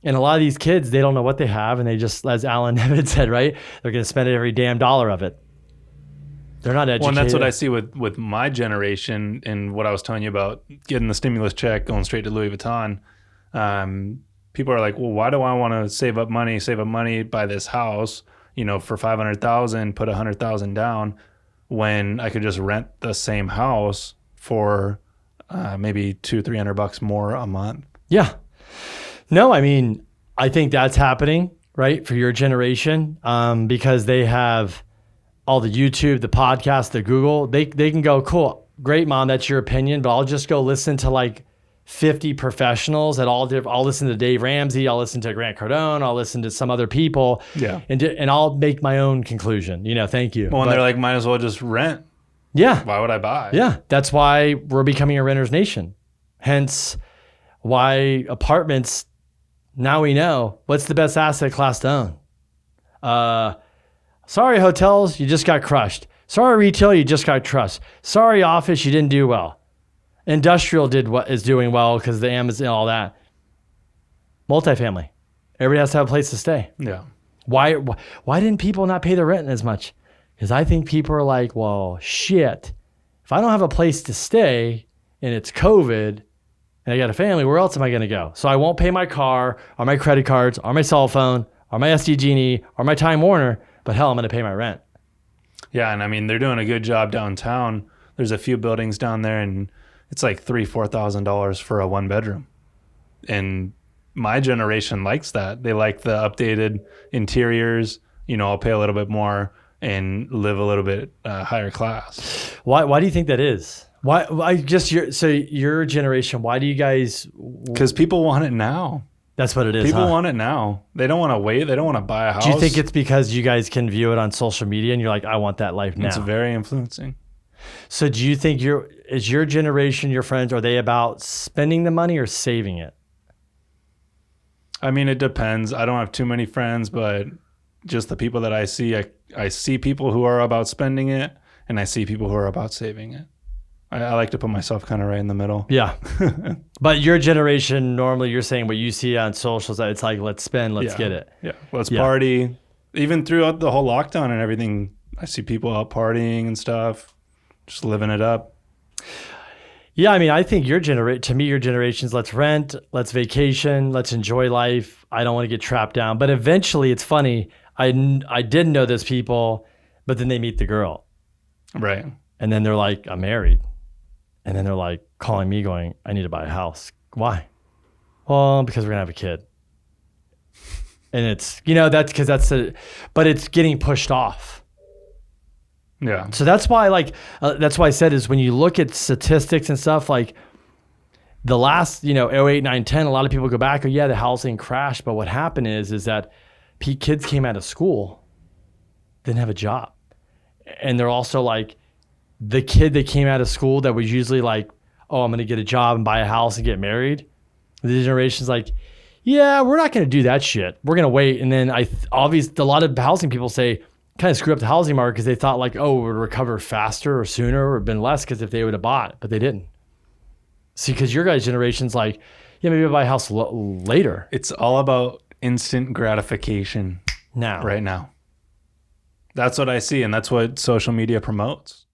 And a lot of these kids, they don't know what they have. And they just, as Alan Nevin said, right? They're going to spend every damn dollar of it. They're not educated. Well, and that's what I see with my generation and what I was telling you about getting the stimulus check, going straight to Louis Vuitton. People are like, well, why do I want to save up money, buy this house, for $500,000, put $100,000 down, when I could just rent the same house for maybe $200-$300 more a month. Yeah. No, I mean, I think that's happening, right, for your generation, because they have all the YouTube, the podcast, the Google. They can go, cool, great, Mom, that's your opinion, but I'll just go listen to like 50 professionals at all different. I'll listen to Dave Ramsey, I'll listen to Grant Cardone, I'll listen to some other people, and I'll make my own conclusion. Thank you. Well, and they're like, might as well just rent. Yeah. Why would I buy? Yeah, that's why we're becoming a renter's nation. Hence, why apartments. Now we know what's the best asset class to own. Sorry, hotels, you just got crushed. Sorry, retail, you just got crushed. Sorry, office, you didn't do well. Industrial is doing well because the Amazon and all that. Multifamily, everybody has to have a place to stay. Yeah. Why didn't people not pay the rent as much? Because I think people are like, well, shit. If I don't have a place to stay and it's COVID and I got a family, where else am I going to go? So I won't pay my car or my credit cards or my cell phone or my SDG&E or my Time Warner, but hell, I'm going to pay my rent. Yeah, and I mean, they're doing a good job downtown. There's a few buildings down there, and it's like $3,000-$4,000 for a one bedroom. And my generation likes that. They like the updated interiors. I'll pay a little bit more and live a little bit higher class. Why do you think that is? Why your generation, why do you guys? Because people want it now. That's what it is. People want it now. They don't want to wait. They don't want to buy a house. Do you think it's because you guys can view it on social media and you're like, I want that life now? It's very influencing. So do you think is your generation, your friends, are they about spending the money or saving it? I mean, it depends. I don't have too many friends, but just the people that I see, I see people who are about spending it and I see people who are about saving it. I like to put myself kind of right in the middle. Yeah. But your generation, normally you're saying what you see on socials, that it's like, let's spend, let's get it. Yeah. Let's party. Even throughout the whole lockdown and everything, I see people out partying and stuff, just living it up. Yeah. I mean, I think your generation's let's rent, let's vacation, let's enjoy life. I don't want to get trapped down. But eventually it's funny. I didn't know those people, but then they meet the girl. Right. And then they're like, I'm married. And then they're like calling me going, I need to buy a house. Why? Well, because we're going to have a kid. And it's, but it's getting pushed off. Yeah. So that's why that's why I said is when you look at statistics and stuff, like the last, 08, 9, 10, a lot of people go back, the housing crashed. But what happened is that kids came out of school, didn't have a job. And they're also like, the kid that came out of school that was usually like, oh, I'm going to get a job and buy a house and get married. The generation's like, yeah, we're not going to do that shit. We're going to wait. And then obviously a lot of housing people say kind of screw up the housing market because they thought like, oh, it would recover faster or sooner or been less because if they would have bought, but they didn't. See, because your guys' generation's like, yeah, maybe I'll buy a house later. It's all about instant gratification now. Right now. That's what I see. And that's what social media promotes.